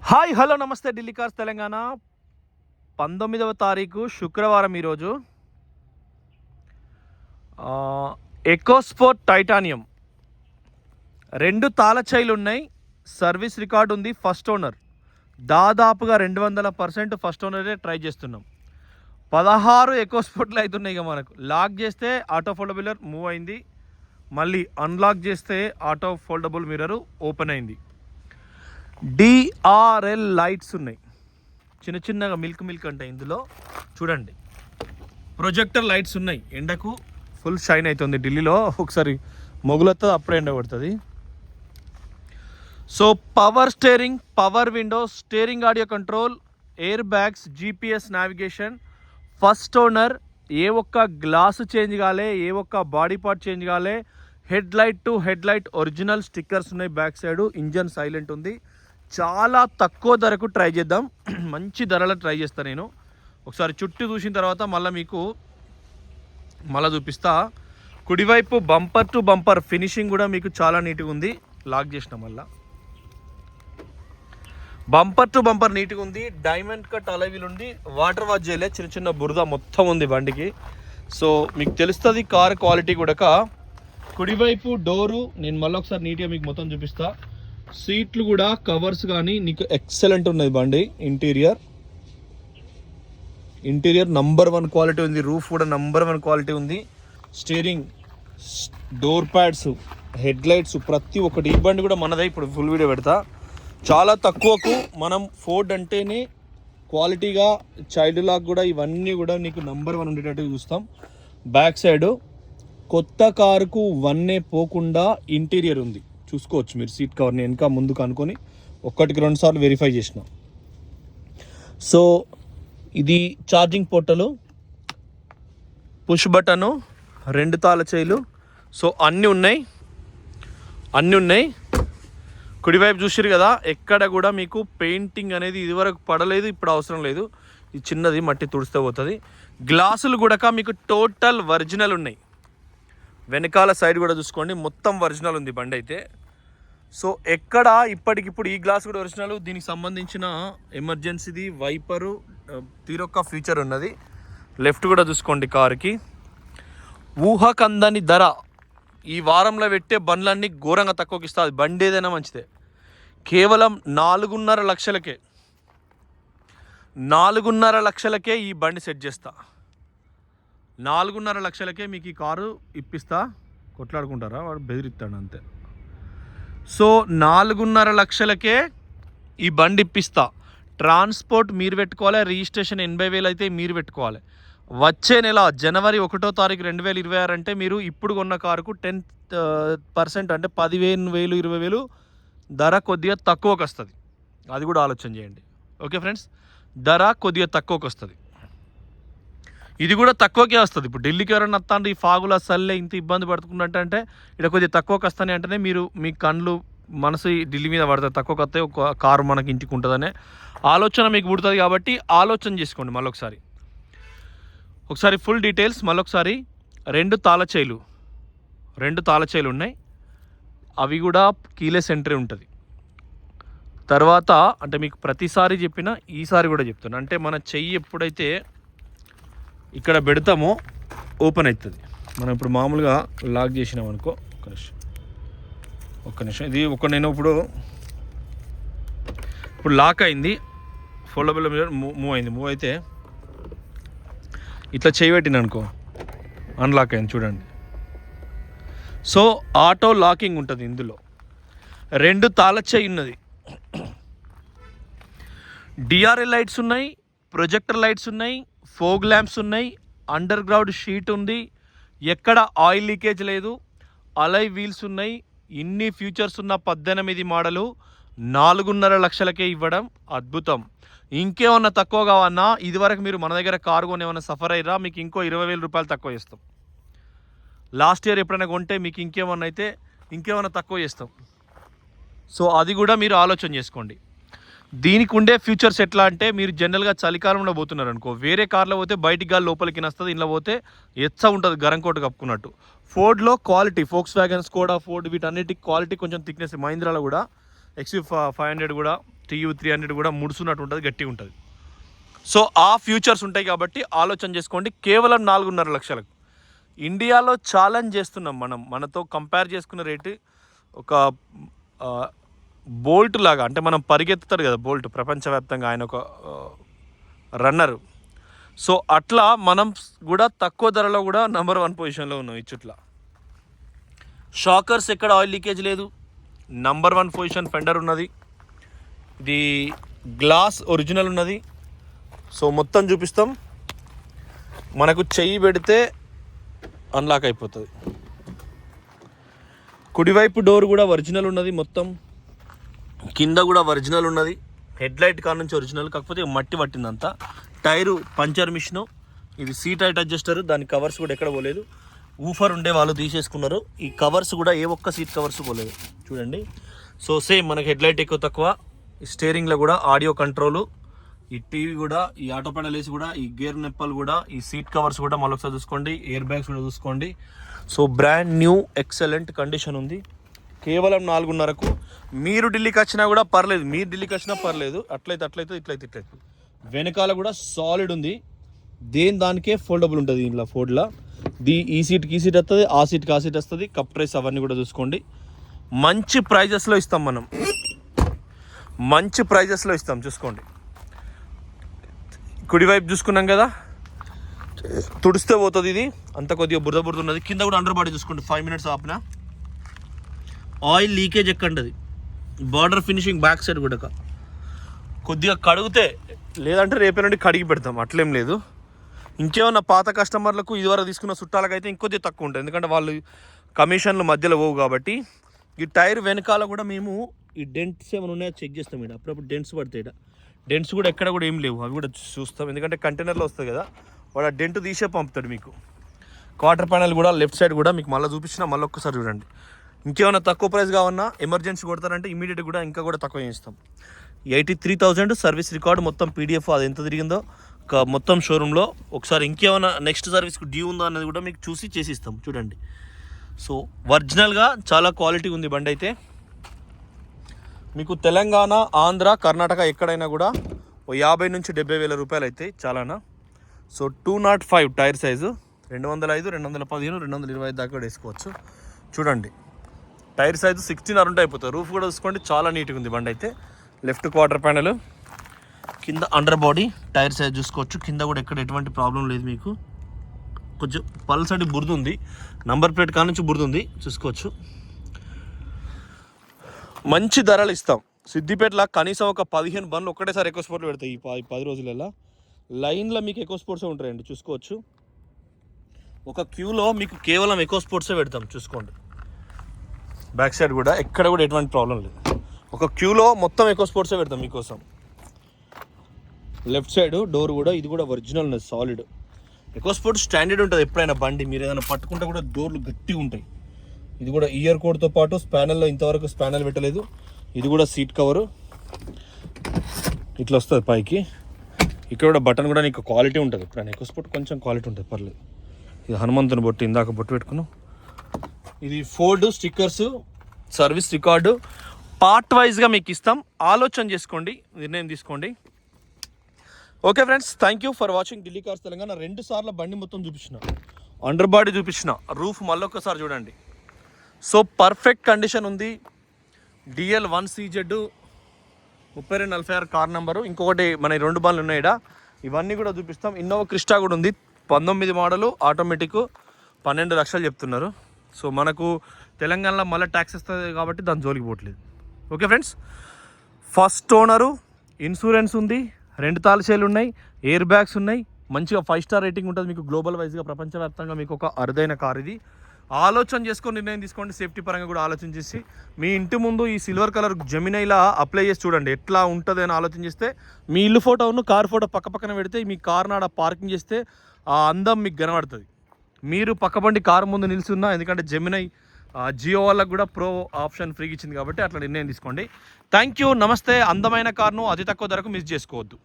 Hi hello నమస్తే Delhi cars Telangana 19వ తారీఖు శుక్రవారం ఈరోజు ఎకోస్పోర్ట్ టైటానియం 2 తాళ చైలు ఉన్నాయి. సర్వీస్ రికార్డు ఉంది. ఫస్ట్ ఓనర్ దాదాపుగా 200% ఫస్ట్ ఓనరే ట్రై చేస్తున్నాం. 16 ఎకోస్పోర్ట్లు అవుతున్నాయి. ఇక మనకు లాక్ చేస్తే ఆటో ఫోల్డబుల్ మూవ్ అయింది, మళ్ళీ అన్లాక్ చేస్తే ఆటో ఫోల్డబుల్ మిర్రర్ ఓపెన్ అయింది. డిఆర్ఎల్ లైట్స్ ఉన్నాయి, చిన్న చిన్నగా మిల్క్ అంటే ఇందులో చూడండి. ప్రొజెక్టర్ లైట్స్ ఉన్నాయి, ఎండకు ఫుల్ షైన్ అవుతుంది. ఢిల్లీలో ఒకసారి మొగులతో అప్పుడే ఎండ పడుతుంది. So power steering, power windows, steering audio control, air bags, GPS navigation. First owner. ఏ ఒక్క గ్లాసు చేంజ్ కాలే, ఏ ఒక్క బాడీ పార్ట్ చేంజ్ కాలే. Head light to head light original stickers ఉన్నాయి. బ్యాక్ సైడ్ ఇంజన్ సైలెంట్ ఉంది. చాలా తక్కువ ధరకు ట్రై చేద్దాం. మంచి ధరలో ట్రై చేస్తాను నేను. ఒకసారి చుట్టూ చూసిన తర్వాత మళ్ళీ చూపిస్తా. కుడివైపు బంపర్ టు బంపర్ ఫినిషింగ్ కూడా మీకు చాలా నీట్గా ఉంది. లాక్ చేసిన మళ్ళీ బంపర్ టు బంపర్ నీట్గా ఉంది. డైమండ్ కట్ అలైవీల్ ఉంది. వాటర్ వాష్ చేయలే, చిన్న చిన్న బురద మొత్తం ఉంది బండికి. సో మీకు తెలుస్తుంది కార్ క్వాలిటీ కూడా. కుడివైపు డోరు నేను మళ్ళీ ఒకసారి నీట్గా మీకు మొత్తం చూపిస్తా. సీట్లు కూడా కవర్స్ కానీ నీకు ఎక్సలెంట్ ఉన్నది బండి. ఇంటీరియర్ నంబర్ 1 క్వాలిటీ ఉంది. రూఫ్ కూడా నంబర్ 1 క్వాలిటీ ఉంది. Steering, door pads, head lights ప్రతి ఒక్కటి. ఈ బండి కూడా మనదే. ఇప్పుడు ఫుల్ వీడియో పెడతా. చాలా తక్కువకు మనం ఫోర్డ్ అంటేనే క్వాలిటీగా చైల్డ్ లాక్ కూడా ఇవన్నీ కూడా నీకు నంబర్ 1 ఉండేటట్టు చూస్తాం. బ్యాక్ సైడ్ కొత్త కారుకు వన్నే పోకుండా ఇంటీరియర్ ఉంది, చూసుకోవచ్చు మీరు. సీట్ కవర్ని వెనక ముందుకు అనుకొని 1-2 సార్లు వెరిఫై చేసిన. సో ఇది ఛార్జింగ్ పోర్టలు, పుష్ బటను, 2 తాళ చైలు. సో అన్నీ ఉన్నాయి. కుడివైపు చూసిరు కదా, ఎక్కడ కూడా మీకు పెయింటింగ్ అనేది ఇదివరకు పడలేదు, ఇప్పుడు అవసరం లేదు. ఇది చిన్నది, మట్టి తుడిస్తే పోతుంది. గ్లాసులు కూడా మీకు టోటల్ ఒరిజినల్ ఉన్నాయి. వెనకాల సైడ్ కూడా చూసుకోండి, మొత్తం ఒరిజినల్ ఉంది బండి అయితే. సో ఎక్కడ ఇప్పటికిప్పుడు ఈ గ్లాస్ కూడా ఒరిజినల్. దీనికి సంబంధించిన ఎమర్జెన్సీది వైపరు తీరొక్క ఫీచర్ ఉన్నది. లెఫ్ట్ కూడా చూసుకోండి. కారుకి ఊహకందని ధర. ఈ వారంలో పెట్టే బండ్లన్నీ ఘోరంగా తక్కువకి ఇస్తుంది. బండి ఏదైనా మంచిదే. కేవలం 4.5 లక్షలకే 4.5 లక్షలకే ఈ బండి సెట్ చేస్తా. 4.5 లక్షలకే మీకు ఈ కారు ఇప్పిస్తా. కొట్లాడుకుంటారా, వాడు బెదిరిస్తాడు అంతే. సో 4.5 లక్షలకే ఈ బండి ఇప్పిస్తా. ట్రాన్స్పోర్ట్ మీరు పెట్టుకోవాలి. రిజిస్ట్రేషన్ 80,000 అయితే మీరు పెట్టుకోవాలి. వచ్చే నెల జనవరి 1వ తారీఖు 2026 అంటే మీరు ఇప్పుడు కొన్న కారుకు 10% అంటే 15,000 20,000 ధర కొద్దిగా తక్కువకి వస్తుంది. అది కూడా ఆలోచన చేయండి. ఓకే ఫ్రెండ్స్, ధర కొద్దిగా తక్కువకి వస్తుంది. ఇది కూడా తక్కువకే వస్తుంది. ఇప్పుడు ఢిల్లీకి ఎవరైనా వస్తాంటే ఈ ఫాగుల సల్లే ఇంత ఇబ్బంది పడుతున్నట్టు ఇక్కడ కొద్దిగా తక్కువకి వస్తాయి అంటేనే మీరు మీ కళ్ళు మనసు ఢిల్లీ మీద పడతాయి. తక్కువకి వస్తాయి, ఒక కారు మనకి ఇంటికి ఉంటుందనే ఆలోచన మీకు పుడుతుంది. కాబట్టి ఆలోచన చేసుకోండి. ఒకసారి ఫుల్ డీటెయిల్స్ మళ్ళొకసారి. 2 తాళ చైలు ఉన్నాయి. అవి కూడా కీలెస్ ఎంట్రీ ఉంటుంది. తర్వాత అంటే మీకు ప్రతిసారి చెప్పినా ఈసారి కూడా చెప్తున్నా, అంటే మన చెయ్యి ఎప్పుడైతే ఇక్కడ పెడతామో ఓపెన్ అవుతుంది. మనం ఇప్పుడు మామూలుగా లాక్ చేసినాం అనుకో. ఒక్క నిమిషం ఇది నేను ఇప్పుడు లాక్ అయింది. ఫోల్డబుల్ మీద మూవ్ అయితే ఇట్లా చేయబెట్టిన అనుకో, అన్లాక్ అయింది చూడండి. సో ఆటో లాకింగ్ ఉంటుంది ఇందులో. 2 తాళ చేయి ఉన్నది. డిఆర్ఎల్ లైట్స్ ఉన్నాయి, ప్రొజెక్టర్ లైట్స్ ఉన్నాయి, ఫోగ్ ల్యాంప్స్ ఉన్నాయి, అండర్ గ్రౌండ్ షీట్ ఉంది, ఎక్కడ ఆయిల్ లీకేజ్ లేదు, అలై వీల్స్ ఉన్నాయి. ఇన్ని ఫ్యూచర్స్ ఉన్న 18 మోడలు 4.5 లక్షలకే ఇవ్వడం అద్భుతం. ఇంకేమన్నా తక్కువ కావన్నా, ఇదివరకు మీరు మన దగ్గర కారు కొని ఏమన్నా సఫర్ అయ్యారా, మీకు ఇంకో 20,000 రూపాయలు తక్కువ చేస్తాం. లాస్ట్ ఇయర్ ఎప్పుడైనా కొంటే మీకు ఇంకేమన్నా తక్కువ చేస్తాం. సో అది కూడా మీరు ఆలోచన చేసుకోండి. దీనికి ఉండే ఫ్యూచర్స్ ఎట్లా అంటే, మీరు జనరల్గా చలికాలంలో పోతున్నారు అనుకో, వేరే కార్లో పోతే బయటికి గాలి లోపలికి వస్తుంది, ఇంట్లో పోతే ఉంటుంది గరం కోట కప్పుకున్నట్టు. ఫోర్డ్లో quality, Volkswagen, Skoda, Ford వీటన్నిటికి క్వాలిటీ కొంచెం థిక్నెస్. మహీంద్రాలో కూడా XV500 కూడా TU 300 కూడా ముడుసున్నట్టు ఉంటుంది, గట్టిగా ఉంటుంది. సో ఆ ఫ్యూచర్స్ ఉంటాయి కాబట్టి ఆలోచన చేసుకోండి. కేవలం 4.5 లక్షలకు ఇండియాలో ఛాలెంజ్ చేస్తున్నాం మనం. మనతో కంపేర్ చేసుకున్న రేటు ఒక బోల్ట్ లాగా, అంటే మనం పరిగెత్తుతారు కదా బోల్ట్, ప్రపంచవ్యాప్తంగా ఆయన ఒక రన్నరు. సో అట్లా మనం కూడా తక్కువ ధరలో కూడా నెంబర్ 1 పొజిషన్లో ఉన్నాం. ఈ చుట్ల షాకర్స్ ఎక్కడ ఆయిల్ లీకేజ్ లేదు, నెంబర్ 1 పొజిషన్ ఫెండర్ ఉన్నది, ఇది గ్లాస్ ఒరిజినల్ ఉన్నది. సో మొత్తం చూపిస్తాం. మనకు చెయ్యి పెడితే అన్లాక్ అయిపోతుంది. కుడివైపు డోర్ కూడా ఒరిజినల్ ఉన్నది, మొత్తం కింద కూడా ఒరిజినల్ ఉన్నది. హెడ్ లైట్ కాడ నుంచి ఒరిజినల్, కాకపోతే మట్టి పట్టిందంతా. టైరు పంచర్ మిషను, ఇది సీట్ హైట్ అడ్జస్టర్, దాని కవర్స్ కూడా ఎక్కడ పోలేదు. ఊఫర్ ఉండే వాళ్ళు తీసేసుకున్నారు. ఈ కవర్స్ కూడా ఏ ఒక్క సీట్ కవర్స్ పోలేదు చూడండి. సో సేమ్ మనకి హెడ్ లైట్ ఎక్కువ తక్కువ. ఈ స్టీరింగ్లో కూడా ఆడియో కంట్రోలు, ఈ టీవీ కూడా, ఈ ఆటో ప్యానల్ వేసి కూడా, ఈ గేర్ నెప్పలు కూడా, ఈ సీట్ కవర్స్ కూడా మళ్ళీ ఒకసారి చూసుకోండి. ఎయిర్ బ్యాగ్స్ కూడా చూసుకోండి. So brand new excellent condition ఉంది. కేవలం 4.5కు. మీరు ఢిల్లీకి వచ్చినా కూడా పర్లేదు, మీరు ఢిల్లీకి వచ్చినా పర్లేదు. అట్లయితే ఇట్లయితే వెనకాల కూడా సాలిడ్ ఉంది. దానికే ఫోల్డబుల్ ఉంటుంది. ఇంట్లో ఫోల్డ్లా ఈ సీట్కి ఈ సీట్ వస్తుంది, ఆ సీట్కి ఆ సీట్ వస్తుంది. కప్ ప్రైస్ అవన్నీ కూడా చూసుకోండి. మంచి ప్రైజెస్లో ఇస్తాం మనం, మంచి ప్రైజెస్లో ఇస్తాం. చూసుకోండి. కుడివైపు చూసుకున్నాం కదా, తుడిస్తే పోతుంది. ఇది అంత కొద్దిగా బురద ఉన్నది. కింద కూడా అండర్ బాడీ చూసుకోండి. 5 మినిట్స్ ఆపిన ఆయిల్ లీకేజ్ ఎక్కండి. బార్డర్ ఫినిషింగ్ బ్యాక్ సైడ్ కూడా కొద్దిగా కడిగితే, లేదంటే రేపే నుండి కడిగి పెడతాం, అట్లేం లేదు. ఇంకేమన్నా పాత కస్టమర్లకు ఇదివరకు తీసుకున్న చుట్టాలకైతే ఇంకొద్దిగా తక్కువ ఉంటుంది, ఎందుకంటే వాళ్ళు కమిషన్లు మధ్యలో పోవు కాబట్టి. ఈ టైర్ వెనకాల కూడా మేము ఈ డెంట్స్ ఏమైనా ఉన్నాయో చెక్ చేస్తాం. ఇక్కడ అప్పుడప్పుడు డెంట్స్ పడతాయి. డెంట్స్ కూడా ఎక్కడ కూడా ఏం లేవు, అవి కూడా చూస్తాం. ఎందుకంటే కంటైనర్లో వస్తుంది కదా, వాడు ఆ డెంట్ తీసే పంపుతాడు మీకు. క్వార్టర్ ప్యానల్ కూడా లెఫ్ట్ సైడ్ కూడా మీకు మళ్ళీ చూపించినా మళ్ళీ ఒక్కసారి చూడండి. ఇంకేమైనా తక్కువ ప్రైస్ కావన్నా ఎమర్జెన్సీ కొడతారంటే ఇమీడియట్ కూడా ఇంకా కూడా తక్కువ చేస్తాం. 83,000 సర్వీస్ రికార్డు, మొత్తం PDF అది ఎంత తిరిగిందో మొత్తం షోరూంలో. ఒకసారి ఇంకేమైనా నెక్స్ట్ సర్వీస్కి డ్యూ ఉందో అనేది కూడా మీకు చూసి చేసిస్తాం చూడండి. సో ఒరిజినల్గా చాలా క్వాలిటీ ఉంది బండి అయితే. మీకు తెలంగాణ, ఆంధ్ర, కర్ణాటక ఎక్కడైనా కూడా 50,000 నుంచి 70,000 రూపాయలు అవుతాయి చాలానా. సో 205 టైర్ సైజు, 205, 215, 225 దాకా కూడా వేసుకోవచ్చు. చూడండి టైర్ సైజు 16 ఉంటే అయిపోతుంది. రూఫ్ కూడా చూసుకోండి, చాలా నీట్గా ఉంది బండి అయితే. లెఫ్ట్ క్వార్టర్ ప్యానల్, కింద అండర్ బాడీ, టైర్ సైజ్ చూసుకోవచ్చు. కింద కూడా ఎక్కడ ఎటువంటి ప్రాబ్లం లేదు మీకు. కొంచెం పల్సటి బురద ఉంది, నంబర్ ప్లేట్ కాడ నుంచి బురద ఉంది చూసుకోవచ్చు. మంచి ధరలు ఇస్తాం. సిద్దిపేటలో కనీసం ఒక 15 బండ్లు ఒక్కటేసారి ఎకో స్పోర్ట్లు పెడతాయి. ఈ 10 రోజులలో లైన్లో మీకు ఎకో స్పోర్ట్సే ఉంటాయండి చూసుకోవచ్చు. ఒక క్యూలో మీకు కేవలం ఎకో స్పోర్ట్సే పెడతాం చూసుకోండి. బ్యాక్ సైడ్ కూడా ఎక్కడ కూడా ఎటువంటి ప్రాబ్లం లేదు. ఒక క్యూలో మొత్తం ఎకో స్పోర్ట్సే పెడతాం మీకోసం. లెఫ్ట్ సైడ్ డోర్ కూడా, ఇది కూడా ఒరిజినల్ ఉన్నది, సాలిడ్. ఎకో స్పోర్ట్ స్టాండర్డ్ ఉంటుంది ఎప్పుడైనా బండి. మీరు ఏదైనా పట్టుకుంటే కూడా డోర్లు గట్టిగా ఉంటాయి. ఇది కూడా ఇయర్ కోడ్తో పాటు స్పానర్లో ఇంతవరకు స్పానర్ పెట్టలేదు. ఇది కూడా సీట్ కవరు ఇట్లా వస్తుంది పైకి. ఇక్కడ కూడా బటన్ కూడా నీకు క్వాలిటీ ఉంటుంది. ఎప్పుడైనా ఎకో స్పోర్ట్ కొంచెం క్వాలిటీ ఉంటుంది, పర్లేదు. ఇది హనుమంతుని బొట్టు, ఇందాక బొట్టు పెట్టుకున్నాం. ఇది Ford stickers, service record part వైజ్గా మీకు ఇస్తాం. ఆలోచన చేసుకోండి, నిర్ణయం తీసుకోండి. Okay friends, thank you for watching Delhi cars Telangana. 2 సార్లు బండి మొత్తం చూపించిన, అండర్ బాడీ చూపించిన, రూఫ్ మళ్ళీ ఒక్కసారి చూడండి. సో పర్ఫెక్ట్ కండిషన్ ఉంది. DL 1CZ 3246 car number. ఇంకొకటి మన 2 బండ్లు ఉన్నాయి. ఇవన్నీ కూడా చూపిస్తాం. ఇన్నోవా క్రిస్టా కూడా ఉంది, 19 మోడలు, ఆటోమేటిక్, 12 లక్షలు చెప్తున్నారు. సో మనకు తెలంగాణలో మళ్ళీ ట్యాక్స్ వస్తుంది కాబట్టి దాని జోలికి పోవట్లేదు. Okay friends, first owner, insurance ఉంది, 2 తాళచేలు ఉన్నాయి, ఎయిర్ బ్యాగ్స్ ఉన్నాయి, మంచిగా 5 స్టార్ రేటింగ్ ఉంటుంది మీకు. గ్లోబల్ వైజ్గా ప్రపంచవ్యాప్తంగా మీకు ఒక అరుదైన కార్ ఇది. ఆలోచన చేసుకొని నిర్ణయం తీసుకోండి. సేఫ్టీ పరంగా కూడా ఆలోచన చేసి మీ ఇంటి ముందు ఈ సిల్వర్ కలర్ జెమినైలా అప్లై చేసి చూడండి ఎట్లా ఉంటుంది అని ఆలోచన చేస్తే. మీ ఇల్లు ఫోటోను కార్ ఫోటో పక్కన పెడితే మీ కార్ నాడ పార్కింగ్ చేస్తే ఆ అందం మీకు కనబడుతుంది. మీరు పక్కబండి కారు ముందు నిలుచున్నా, ఎందుకంటే జెమినై జియో వాళ్ళకు కూడా ప్రో ఆప్షన్ ఫ్రీగా ఇచ్చింది కాబట్టి అట్లా నిర్ణయం తీసుకోండి. థ్యాంక్ యూ, నమస్తే. అందమైన కార్ను అతి తక్కువ ధరకు మిస్ చేసుకోవద్దు.